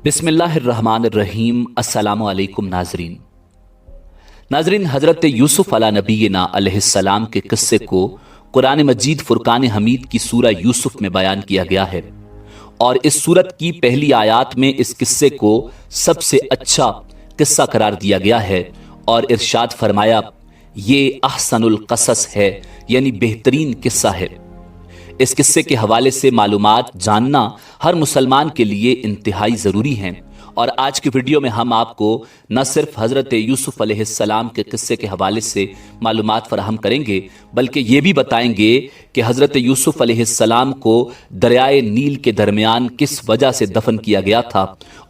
बिस्मिल्लाहिर्रहमानिर्रहीम। अस्सलामु अलैकुम नाजरीन, हज़रत यूसुफ अला नबीना अलैहिस्सलाम के किस्से को कुरान मजीद फुरकान हमीद की सूरा यूसुफ में बयान किया गया है और इस सूरत की पहली आयात में इस किस्से को सबसे अच्छा किस्सा करार दिया गया है और इरशाद फरमाया, ये अहसनुल क़सस है, यानी बेहतरीन किस्सा है। इस किस्से के हवाले से मालूमात जानना हर मुसलमान के लिए इंतहाई ज़रूरी है और आज की वीडियो में हम आपको न सिर्फ हज़रत यूसुफ अलैहिस्सलाम के किस्से के हवाले से मालूमात फराहम करेंगे, बल्कि ये भी बताएंगे कि हज़रत यूसुफ अलैहिस्सलाम को दरियाए नील के दरमियान किस वजह से दफन किया गया था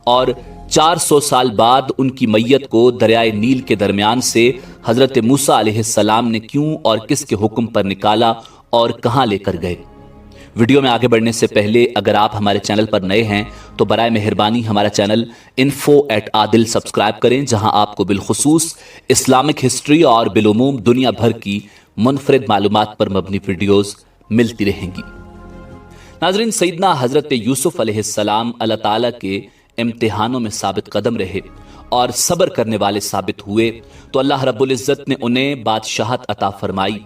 और 400 साल बाद उनकी मैयत को दरियाए नील के दरमियान से हज़रत मूसा अलैहिस्सलाम ने क्यों और किसके हुक्म पर निकाला और कहाँ लेकर गए। वीडियो में आगे बढ़ने से पहले अगर आप हमारे चैनल पर नए हैं तो बराए मेहरबानी हमारा चैनल info@adil सब्सक्राइब करें, जहां आपको बिलखुसूस इस्लामिक हिस्ट्री और बिलुमूम दुनिया भर की मुनफरिद मालूमात पर मबनी वीडियोस मिलती रहेंगी। नाज़रीन, सैयदना हज़रत यूसुफ अलैहिस्सलाम अल्लाह ताला के इम्तिहानों में साबित कदम रहे और सब्र करने वाले साबित हुए तो अल्लाह रब्बुल इज़्ज़त ने उन्हें बादशाहत अता फरमाई।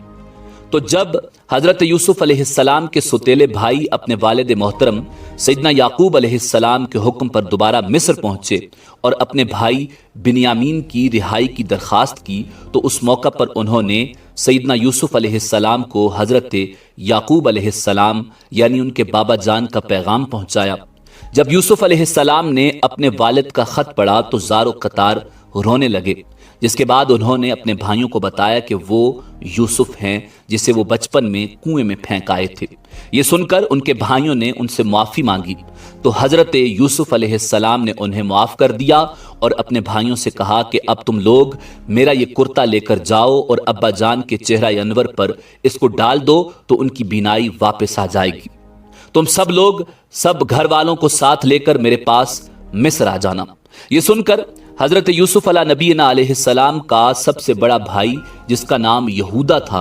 तो जब हज़रत यूसुफ अलैहिस्सलाम के सुतेले भाई अपने वालिद मोहतरम सैयदना याकूब अलैहिस्सलाम के हुक्म पर दोबारा मिस्र पहुंचे और अपने भाई बिन्यामीन की रिहाई की दरख्वास्त की, तो उस मौका पर उन्होंने सैयदना यूसुफ अलैहिस्सलाम को हज़रत याकूब अलैहिस्सलाम यानी उनके बाबा जान का पैगाम पहुंचाया। जब यूसुफ अलैहिस्सलाम ने अपने वालिद का ख़त पढ़ा तो ज़ारो कतार रोने लगे, जिसके बाद उन्होंने अपने भाइयों को बताया कि वो यूसुफ हैं जिसे वो बचपन में कुएं में फेंक आए थे। ये सुनकर उनके भाइयों ने उनसे माफ़ी मांगी तो हज़रत यूसुफ अलैहिस्सलाम ने उन्हें माफ़ कर दिया और अपने भाइयों से कहा कि अब तुम लोग मेरा ये कुर्ता लेकर जाओ और अब्बा जान के चेहरा अनवर पर इसको डाल दो तो उनकी बीनाई वापस आ जाएगी। तुम सब लोग सब घर वालों को साथ लेकर मेरे पास मिस्र आ जाना। ये सुनकर हज़रत यूसुफ अला नबीना अलैहिस्सलाम का सबसे बड़ा भाई, जिसका नाम यहूदा था,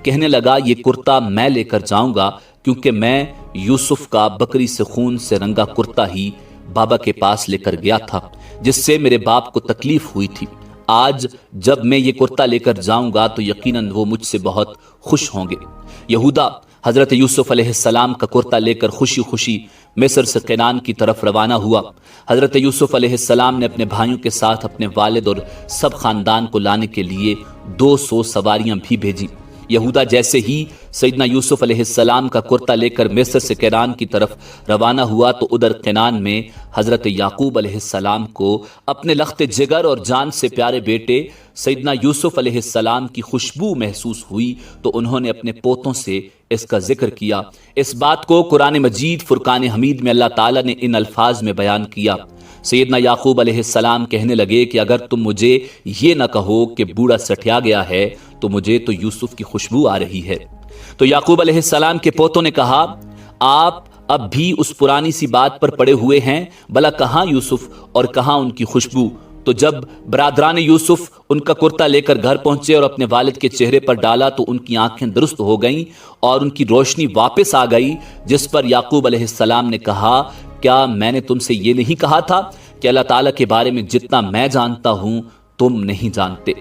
कहने लगा, ये कुर्ता मैं लेकर जाऊंगा क्योंकि मैं यूसुफ का बकरी से खून से रंगा कुर्ता ही बाबा के पास लेकर गया था, जिससे मेरे बाप को तकलीफ हुई थी। आज जब मैं ये कुर्ता लेकर जाऊंगा तो यकीनन वो मुझसे बहुत खुश होंगे। यहूदा हज़रत यूसुफ अलैहिस्सलाम का कुर्ता लेकर खुशी खुशी मिस्र से कैनान की तरफ रवाना हुआ। हज़रत यूसुफ अलैहिस्सलाम ने अपने भाइयों के साथ अपने वालिद और सब खानदान को लाने के लिए 200 सवारियां भी भेजी। यहूदा जैसे ही सैयदना यूसुफ अलैहिस्सलाम का कुर्ता लेकर मिस्र से कैनान की तरफ रवाना हुआ तो उधर कैनान में हज़रत याकूब अलैहिस्सलाम को अपने लख्त जिगर और जान से प्यारे बेटे सैयदना यूसुफ अलैहिस्सलाम की खुशबू महसूस हुई तो उन्होंने अपने पोतों से इसका जिक्र किया। इस बात को कुरान मजीद फुरकान हमीद में अल्लाह ताला ने इन अल्फाज में बयान किया। सैयदना याकूब अलैहिस्सलाम कहने लगे कि अगर तुम मुझे ये न कहो कि बूढ़ा सठिया गया है तो मुझे तो यूसुफ की खुशबू आ रही है। तो याकूब अलैहिस्सलाम के पोतों ने कहा, आप अब भी उस पुरानी सी बात पर पड़े हुए हैं, भला कहाँ यूसुफ और कहाँ उनकी खुशबू। तो जब बरादरान यूसुफ उनका कुर्ता लेकर घर पहुंचे और अपने वालिद के चेहरे पर डाला तो उनकी आंखें दुरुस्त हो गईं और उनकी रोशनी वापस आ गई, जिस पर याकूब अलैहिस्सलाम ने कहा, क्या मैंने तुमसे ये नहीं कहा था कि अल्लाह ताला के बारे में जितना मैं जानता हूं तुम नहीं जानते।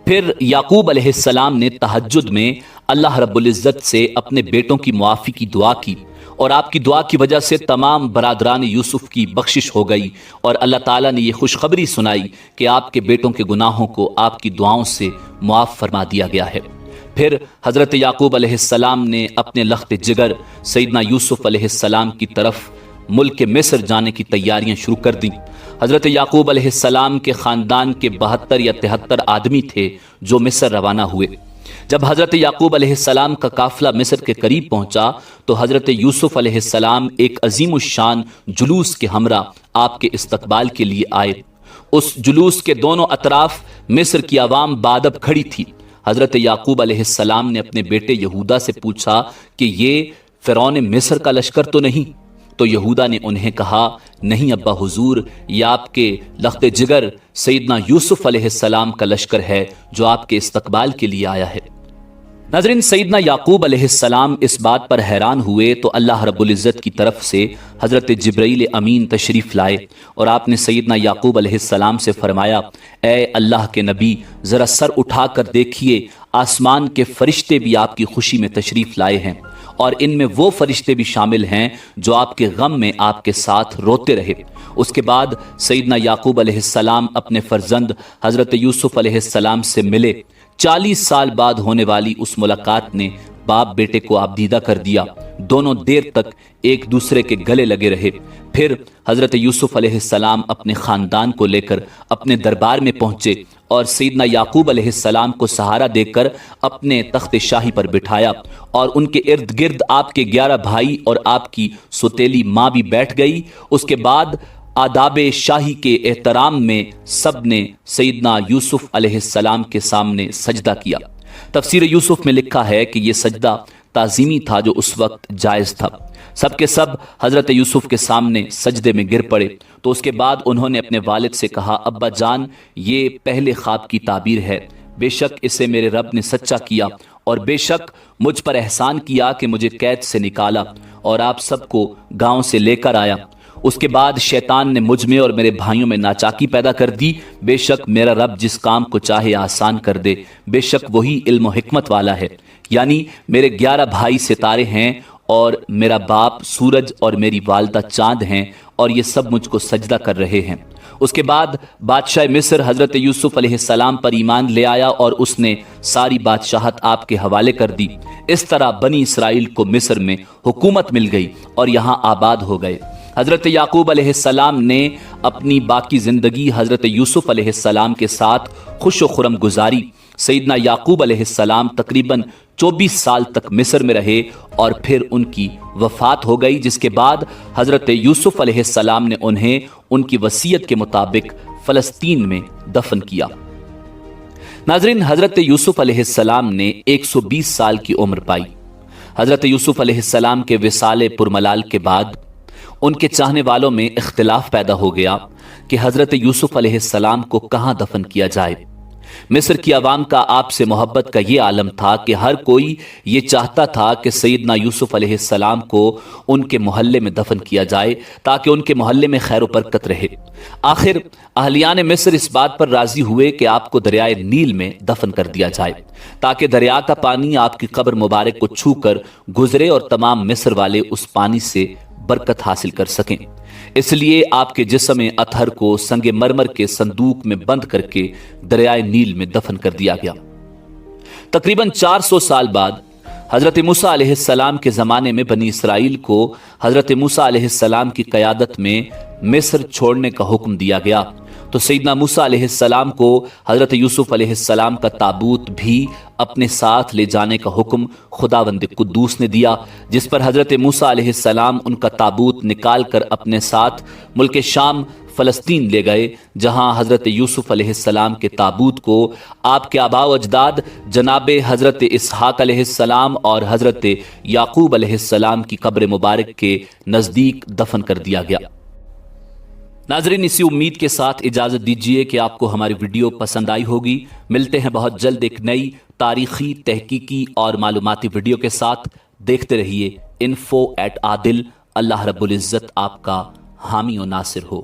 फिर याकूब अलैहिस्सलाम ने तहज्जुद में अल्लाह रब्बुल इज़्ज़त से अपने बेटों की मुआफ़ी की दुआ की और आपकी दुआ की वजह से तमाम बरादरान यूसुफ की बख्शिश हो गई और अल्लाह ताला ने यह खुशखबरी सुनाई कि आपके बेटों के गुनाहों को आपकी दुआओं से मुआफ़ फरमा दिया गया है। फिर हज़रत याकूब अलैहिस्सलाम ने अपने लख्त जिगर सैयदना यूसुफ अलैहिस्सलाम की तरफ मुल्क मिस्र जाने की तैयारियां शुरू कर दी। हज़रत याकूब अलैहिस्सलाम के ख़ानदान के 72 या 73 आदमी थे जो मिस्र रवाना हुए। जब हज़रत याकूब अलैहिस्सलाम का काफ़िला मिस्र के करीब पहुंचा तो हज़रत यूसुफ अलैहिस्सलाम एक अज़ीमुश्शान जुलूस के हमरा आपके इस्तकबाल के लिए आए। उस जुलूस के दोनों अतराफ मिस्र की आवाम बादब खड़ी थी। हज़रत याकूब अलैहिस्सलाम ने अपने बेटे यहूदा से पूछा कि ये फ़िरौन मिस्र का लश्कर तो नहीं। तो यहूदा ने उन्हें कहा, नहीं अब्बा हुजूर, ये आपके लख्त जिगर सैयदना यूसुफ अलैहिस्सलाम का लश्कर है जो आपके इस्तकबाल के लिए आया है। नाज़रीन, सैयदना याकूब अलैहिस्सलाम इस बात पर हैरान हुए तो अल्लाह रब्बुल इज़्ज़त की तरफ से हज़रत जिब्राईल अमीन तशरीफ़ लाए और आपने सैयदना याकूब अलैहिस्सलाम से फरमाया, ए अल्लाह के नबी, ज़रा सर उठाकर देखिए, आसमान के फरिश्ते भी आपकी खुशी में तशरीफ़ लाए हैं और इनमें वो फरिश्ते भी शामिल हैं जो आपके गम में आपके साथ रोते रहे। उसके बाद सैयदना याकूब अलैहिस्सलाम अपने फर्जंद हज़रत यूसुफ अलैहिस्सलाम से मिले। 40 साल बाद होने वाली उस मुलाकात ने बाप बेटे को आबदीदा कर दिया। दोनों देर तक एक दूसरे के गले लगे रहे। फिर हज़रत यूसुफ अलैहिस्सलाम अपने ख़ानदान को लेकर अपने दरबार में पहुंचे और सैयदना याकूब अलैहिस्सलाम को सहारा देकर अपने तख्त शाही पर बिठाया और उनके इर्द गिर्द आपके 11 भाई और आपकी सुतेली माँ भी बैठ गई। उसके बाद आदाबे शाही के एहतराम में सब ने सैयदना यूसुफ अलैहिस्सलाम के सामने सजदा किया। तफसीर यूसुफ में लिखा है कि यह सजदा ताज़ीमी था जो उस वक्त जायज़ था। सब के सब हज़रत यूसुफ के सामने सजदे में गिर पड़े तो उसके बाद उन्होंने अपने वालिद से कहा, अब्बा जान, ये पहले ख्वाब की ताबीर है। बेशक इसे मेरे रब ने सच्चा किया और बेशक मुझ पर एहसान किया कि मुझे कैद से निकाला और आप सबको गांव से लेकर आया। उसके बाद शैतान ने मुझ में और मेरे भाइयों में नाचाकी पैदा कर दी। बेशक मेरा रब जिस काम को चाहे आसान कर दे, बेशक वही इल्म और हिकमत वाला है। यानी मेरे 11 भाई सितारे हैं और मेरा बाप सूरज और मेरी वालदा चांद हैं और ये सब मुझको सजदा कर रहे हैं। उसके बाद बादशाह मिस्र हज़रत यूसुफ अलैहिस्सलाम पर ईमान ले आया और उसने सारी बादशाहत आपके हवाले कर दी। इस तरह बनी इसराइल को मिस्र में हुकूमत मिल गई और यहाँ आबाद हो गए। हज़रत याकूब अलैहिस्सलाम ने अपनी बाकी ज़िंदगी हज़रत यूसुफ अलैहिस्सलाम के साथ खुश व खुरम गुजारी। सैयदना याकूब अलैहिस्सलाम तकरीबन 24 साल तक मिस्र में रहे और फिर उनकी वफ़ात हो गई, जिसके बाद हज़रत यूसुफ अलैहिस्सलाम ने उन्हें उनकी वसीयत के मुताबिक फ़लस्तीन में दफन किया। नाज़रीन, हज़रत यूसुफ अलैहिस्सलाम ने 120 साल की उम्र पाई। हज़रत यूसुफ अलैहिस्सलाम के विसाले पुरमलाल के बाद उनके चाहने वालों में इख्तिलाफ पैदा हो गया कि हज़रत यूसुफ अलैहिस्सलाम को कहाँ दफन किया जाए। मिस्र की आवाम का आपसे मोहब्बत का ये आलम था कि हर कोई ये चाहता था कि सैयदना यूसुफ अलैहिस्सलाम को उनके मोहल्ले में दफन किया जाए ताकि उनके मोहल्ले में खैर बरकत रहे। आखिर अहलियान मिस्र इस बात पर राजी हुए कि आपको दरियाए नील में दफन कर दिया जाए ताकि दरिया का पानी आपकी कब्र मुबारक को छू कर गुजरे और तमाम मिस्र वाले उस पानी से बरकत हासिल कर सकें। इसलिए आपके जिस्म अतहर को संगे मरमर के संदूक में बंद करके दरियाए नील में दफन कर दिया गया। तकरीबन 400 साल बाद हज़रत मूसा अलैहिस्सलाम के ज़माने में बनी इसराइल को हज़रत मूसा अलैहिस्सलाम की क़यादत में मिस्र छोड़ने का हुक्म दिया गया तो सैयदना मूसा अलैहिस्सलाम को हज़रत यूसुफ अलैहिस्सलाम का ताबूत भी अपने साथ ले जाने का हुक्म खुदावंद कुद्दूस ने दिया, जिस पर हज़रत मूसा अलैहिस्सलाम उनका ताबूत निकाल कर अपने साथ मुल्क शाम फ़लस्तीन ले गए, जहां हज़रत यूसुफ अलैहिस्सलाम के ताबूत को आपके आबा व अजदाद जनाब हज़रत इसहाक अलैहिस्सलाम और हज़रत याकूब अलैहिस्सलाम की कब्र मुबारक के नज़दीक दफन कर दिया गया। नाज़रीन, इसी उम्मीद के साथ इजाज़त दीजिए कि आपको हमारी वीडियो पसंद आई होगी। मिलते हैं बहुत जल्द एक नई तारीखी, तहकीकी और मालूमाती वीडियो के साथ। देखते रहिए info@adil। अल्लाह रब्बुल इज़्ज़त आपका हामी और नासिर हो।